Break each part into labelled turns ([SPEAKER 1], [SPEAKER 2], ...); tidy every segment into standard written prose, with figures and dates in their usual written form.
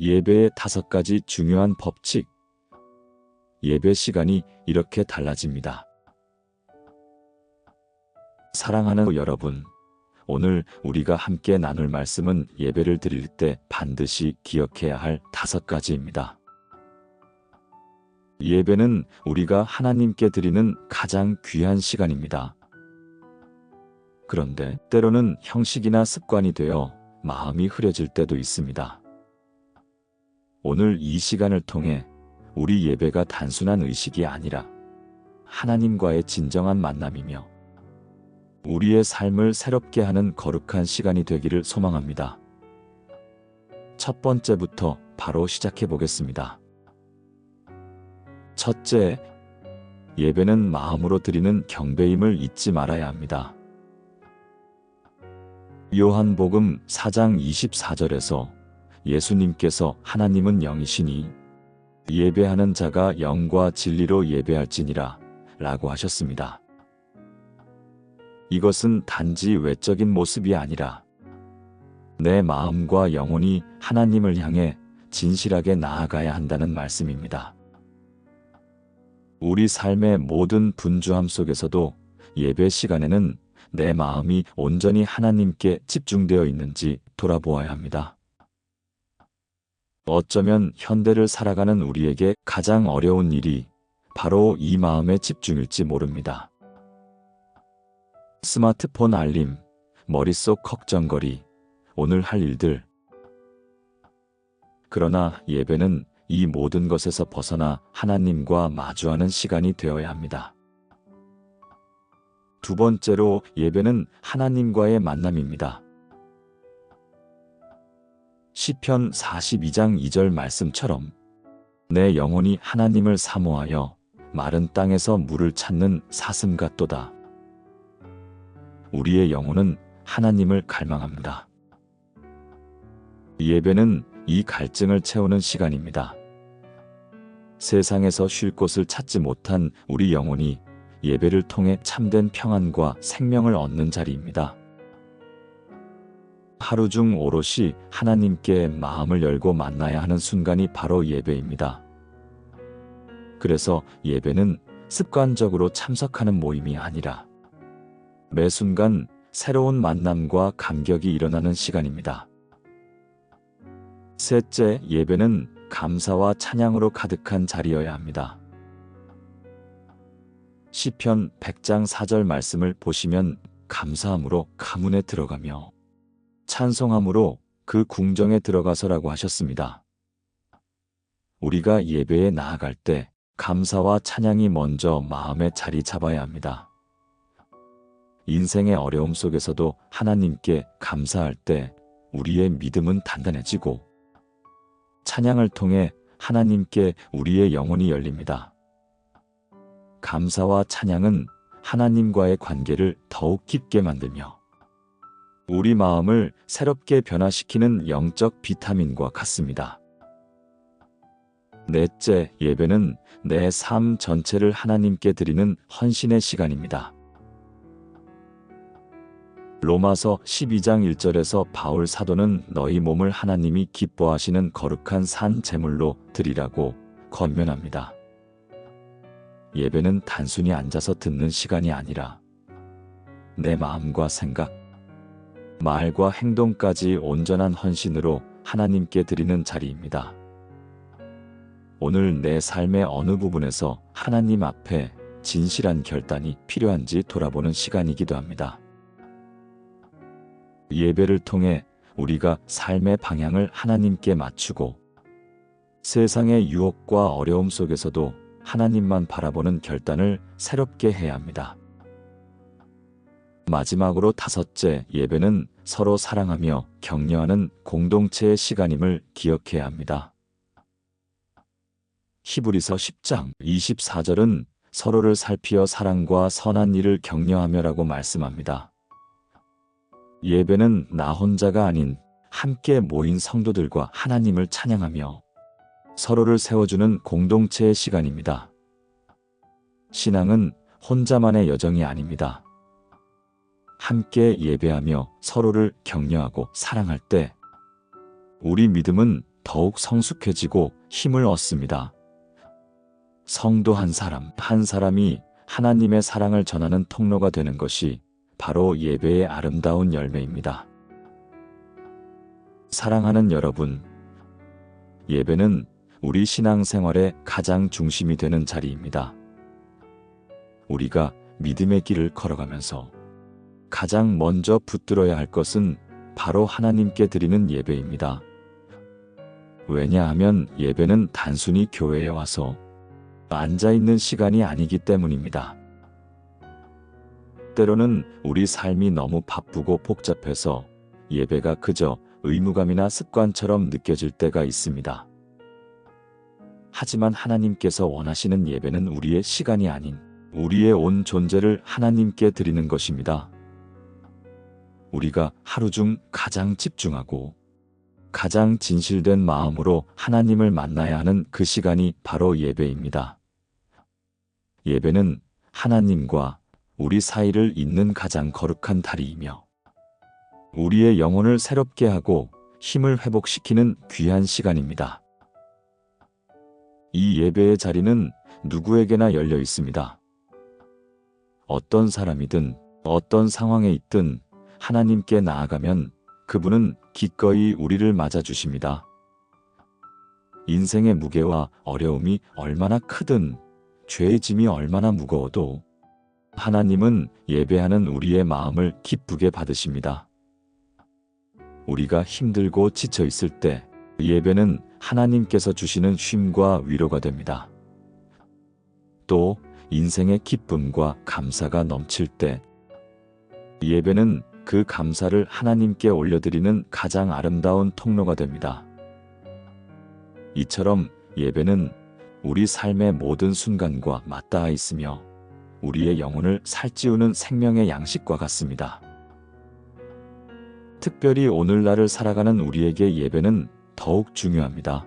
[SPEAKER 1] 예배의 5가지 중요한 법칙. 예배 시간이 이렇게 달라집니다. 사랑하는 여러분, 오늘 우리가 함께 나눌 말씀은 예배를 드릴 때 반드시 기억해야 할 5가지입니다. 예배는 우리가 하나님께 드리는 가장 귀한 시간입니다. 그런데 때로는 형식이나 습관이 되어 마음이 흐려질 때도 있습니다. 오늘 이 시간을 통해 우리 예배가 단순한 의식이 아니라 하나님과의 진정한 만남이며 우리의 삶을 새롭게 하는 거룩한 시간이 되기를 소망합니다. 첫 번째부터 바로 시작해 보겠습니다. 첫째, 예배는 마음으로 드리는 경배임을 잊지 말아야 합니다. 요한복음 4장 24절에서 예수님께서 하나님은 영이시니 예배하는 자가 영과 진리로 예배할지니라 라고 하셨습니다. 이것은 단지 외적인 모습이 아니라 내 마음과 영혼이 하나님을 향해 진실하게 나아가야 한다는 말씀입니다. 우리 삶의 모든 분주함 속에서도 예배 시간에는 내 마음이 온전히 하나님께 집중되어 있는지 돌아보아야 합니다. 어쩌면 현대를 살아가는 우리에게 가장 어려운 일이 바로 이 마음의 집중일지 모릅니다. 스마트폰 알림, 머릿속 걱정거리, 오늘 할 일들. 그러나 예배는 이 모든 것에서 벗어나 하나님과 마주하는 시간이 되어야 합니다. 두 번째로 예배는 하나님과의 만남입니다. 시편 42장 2절 말씀처럼 내 영혼이 하나님을 사모하여 마른 땅에서 물을 찾는 사슴 같도다. 우리의 영혼은 하나님을 갈망합니다. 예배는 이 갈증을 채우는 시간입니다. 세상에서 쉴 곳을 찾지 못한 우리 영혼이 예배를 통해 참된 평안과 생명을 얻는 자리입니다. 하루 중 오롯이 하나님께 마음을 열고 만나야 하는 순간이 바로 예배입니다. 그래서 예배는 습관적으로 참석하는 모임이 아니라 매 순간 새로운 만남과 감격이 일어나는 시간입니다. 셋째, 예배는 감사와 찬양으로 가득한 자리여야 합니다. 시편 100장 4절 말씀을 보시면 감사함으로 가문에 들어가며 찬송함으로 그 궁정에 들어가서라고 하셨습니다. 우리가 예배에 나아갈 때 감사와 찬양이 먼저 마음에 자리 잡아야 합니다. 인생의 어려움 속에서도 하나님께 감사할 때 우리의 믿음은 단단해지고 찬양을 통해 하나님께 우리의 영혼이 열립니다. 감사와 찬양은 하나님과의 관계를 더욱 깊게 만들며 우리 마음을 새롭게 변화시키는 영적 비타민과 같습니다. 넷째, 예배는 내 삶 전체를 하나님께 드리는 헌신의 시간입니다. 로마서 12장 1절에서 바울 사도는 너희 몸을 하나님이 기뻐하시는 거룩한 산 제물로 드리라고 권면합니다. 예배는 단순히 앉아서 듣는 시간이 아니라 내 마음과 생각, 말과 행동까지 온전한 헌신으로 하나님께 드리는 자리입니다. 오늘 내 삶의 어느 부분에서 하나님 앞에 진실한 결단이 필요한지 돌아보는 시간이기도 합니다. 예배를 통해 우리가 삶의 방향을 하나님께 맞추고 세상의 유혹과 어려움 속에서도 하나님만 바라보는 결단을 새롭게 해야 합니다. 마지막으로 다섯째, 예배는 서로 사랑하며 격려하는 공동체의 시간임을 기억해야 합니다. 히브리서 10장 24절은 서로를 살피어 사랑과 선한 일을 격려하며라고 말씀합니다. 예배는 나 혼자가 아닌 함께 모인 성도들과 하나님을 찬양하며 서로를 세워주는 공동체의 시간입니다. 신앙은 혼자만의 여정이 아닙니다. 함께 예배하며 서로를 격려하고 사랑할 때 우리 믿음은 더욱 성숙해지고 힘을 얻습니다. 성도 한 사람, 한 사람이 하나님의 사랑을 전하는 통로가 되는 것이 바로 예배의 아름다운 열매입니다. 사랑하는 여러분, 예배는 우리 신앙생활의 가장 중심이 되는 자리입니다. 우리가 믿음의 길을 걸어가면서 가장 먼저 붙들어야 할 것은 바로 하나님께 드리는 예배입니다. 왜냐하면 예배는 단순히 교회에 와서 앉아있는 시간이 아니기 때문입니다. 때로는 우리 삶이 너무 바쁘고 복잡해서 예배가 그저 의무감이나 습관처럼 느껴질 때가 있습니다. 하지만 하나님께서 원하시는 예배는 우리의 시간이 아닌 우리의 온 존재를 하나님께 드리는 것입니다. 우리가 하루 중 가장 집중하고 가장 진실된 마음으로 하나님을 만나야 하는 그 시간이 바로 예배입니다. 예배는 하나님과 우리 사이를 잇는 가장 거룩한 다리이며 우리의 영혼을 새롭게 하고 힘을 회복시키는 귀한 시간입니다. 이 예배의 자리는 누구에게나 열려 있습니다. 어떤 사람이든 어떤 상황에 있든 하나님께 나아가면 그분은 기꺼이 우리를 맞아주십니다. 인생의 무게와 어려움이 얼마나 크든 죄의 짐이 얼마나 무거워도 하나님은 예배하는 우리의 마음을 기쁘게 받으십니다. 우리가 힘들고 지쳐 있을 때 예배는 하나님께서 주시는 쉼과 위로가 됩니다. 또 인생의 기쁨과 감사가 넘칠 때 예배는 그 감사를 하나님께 올려드리는 가장 아름다운 통로가 됩니다. 이처럼 예배는 우리 삶의 모든 순간과 맞닿아 있으며 우리의 영혼을 살찌우는 생명의 양식과 같습니다. 특별히 오늘날을 살아가는 우리에게 예배는 더욱 중요합니다.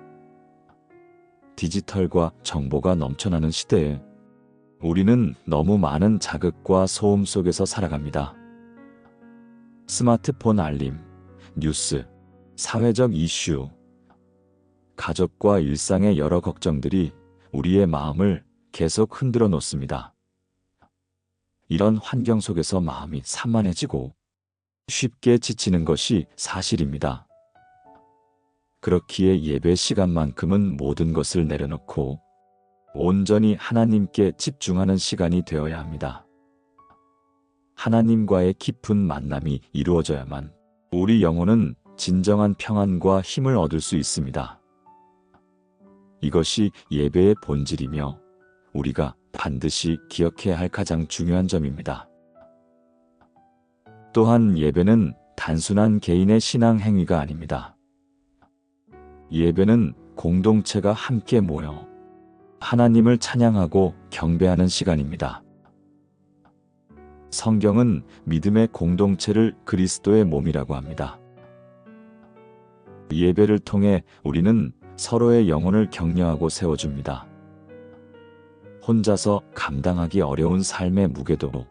[SPEAKER 1] 디지털과 정보가 넘쳐나는 시대에 우리는 너무 많은 자극과 소음 속에서 살아갑니다. 스마트폰 알림, 뉴스, 사회적 이슈, 가족과 일상의 여러 걱정들이 우리의 마음을 계속 흔들어 놓습니다. 이런 환경 속에서 마음이 산만해지고 쉽게 지치는 것이 사실입니다. 그렇기에 예배 시간만큼은 모든 것을 내려놓고 온전히 하나님께 집중하는 시간이 되어야 합니다. 하나님과의 깊은 만남이 이루어져야만 우리 영혼은 진정한 평안과 힘을 얻을 수 있습니다. 이것이 예배의 본질이며 우리가 반드시 기억해야 할 가장 중요한 점입니다. 또한 예배는 단순한 개인의 신앙 행위가 아닙니다. 예배는 공동체가 함께 모여 하나님을 찬양하고 경배하는 시간입니다. 성경은 믿음의 공동체를 그리스도의 몸이라고 합니다. 예배를 통해 우리는 서로의 영혼을 격려하고 세워줍니다. 혼자서 감당하기 어려운 삶의 무게도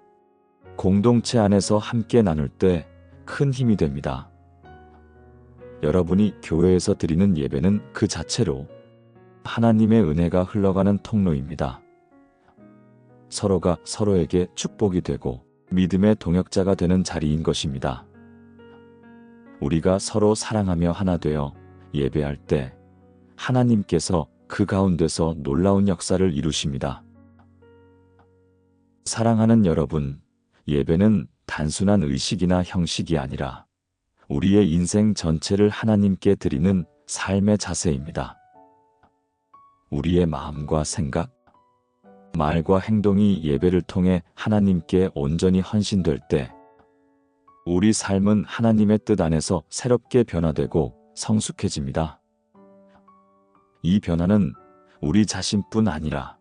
[SPEAKER 1] 공동체 안에서 함께 나눌 때 큰 힘이 됩니다. 여러분이 교회에서 드리는 예배는 그 자체로 하나님의 은혜가 흘러가는 통로입니다. 서로가 서로에게 축복이 되고 믿음의 동역자가 되는 자리인 것입니다. 우리가 서로 사랑하며 하나 되어 예배할 때 하나님께서 그 가운데서 놀라운 역사를 이루십니다. 사랑하는 여러분, 예배는 단순한 의식이나 형식이 아니라 우리의 인생 전체를 하나님께 드리는 삶의 자세입니다. 우리의 마음과 생각, 말과 행동이 예배를 통해 하나님께 온전히 헌신될 때 우리 삶은 하나님의 뜻 안에서 새롭게 변화되고 성숙해집니다. 이 변화는 우리 자신뿐 아니라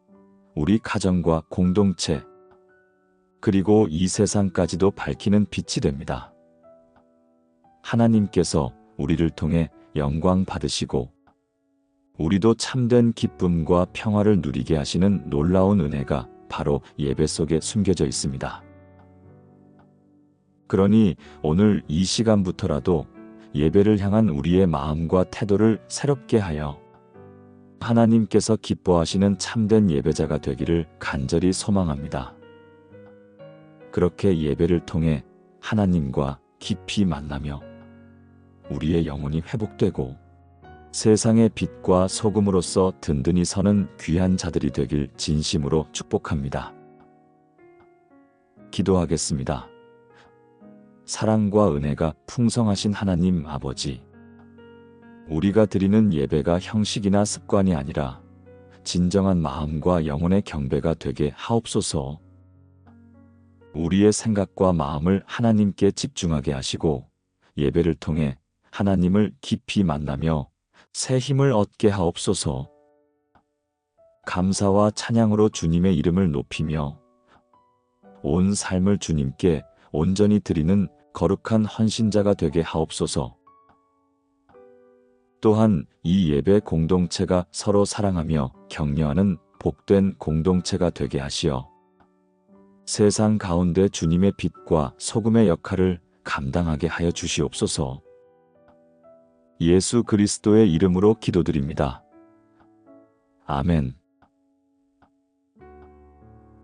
[SPEAKER 1] 우리 가정과 공동체, 그리고 이 세상까지도 밝히는 빛이 됩니다. 하나님께서 우리를 통해 영광 받으시고 우리도 참된 기쁨과 평화를 누리게 하시는 놀라운 은혜가 바로 예배 속에 숨겨져 있습니다. 그러니 오늘 이 시간부터라도 예배를 향한 우리의 마음과 태도를 새롭게 하여 하나님께서 기뻐하시는 참된 예배자가 되기를 간절히 소망합니다. 그렇게 예배를 통해 하나님과 깊이 만나며 우리의 영혼이 회복되고 세상의 빛과 소금으로서 든든히 서는 귀한 자들이 되길 진심으로 축복합니다. 기도하겠습니다. 사랑과 은혜가 풍성하신 하나님 아버지, 우리가 드리는 예배가 형식이나 습관이 아니라 진정한 마음과 영혼의 경배가 되게 하옵소서. 우리의 생각과 마음을 하나님께 집중하게 하시고 예배를 통해 하나님을 깊이 만나며 새 힘을 얻게 하옵소서. 감사와 찬양으로 주님의 이름을 높이며 온 삶을 주님께 온전히 드리는 거룩한 헌신자가 되게 하옵소서. 또한 이 예배 공동체가 서로 사랑하며 격려하는 복된 공동체가 되게 하시어 세상 가운데 주님의 빛과 소금의 역할을 감당하게 하여 주시옵소서. 예수 그리스도의 이름으로 기도드립니다. 아멘.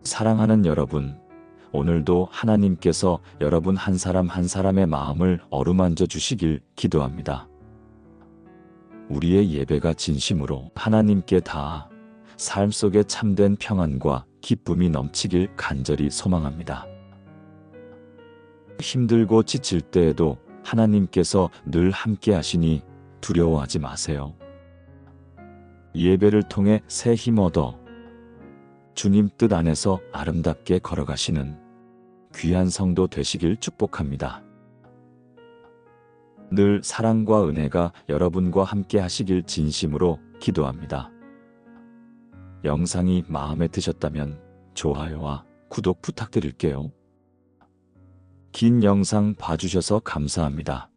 [SPEAKER 1] 사랑하는 여러분, 오늘도 하나님께서 여러분 한 사람 한 사람의 마음을 어루만져 주시길 기도합니다. 우리의 예배가 진심으로 하나님께 닿아 삶 속에 참된 평안과 기쁨이 넘치길 간절히 소망합니다. 힘들고 지칠 때에도 하나님께서 늘 함께 하시니 두려워하지 마세요. 예배를 통해 새 힘 얻어 주님 뜻 안에서 아름답게 걸어가시는 귀한 성도 되시길 축복합니다. 늘 사랑과 은혜가 여러분과 함께 하시길 진심으로 기도합니다. 영상이 마음에 드셨다면 좋아요와 구독 부탁드릴게요. 긴 영상 봐주셔서 감사합니다.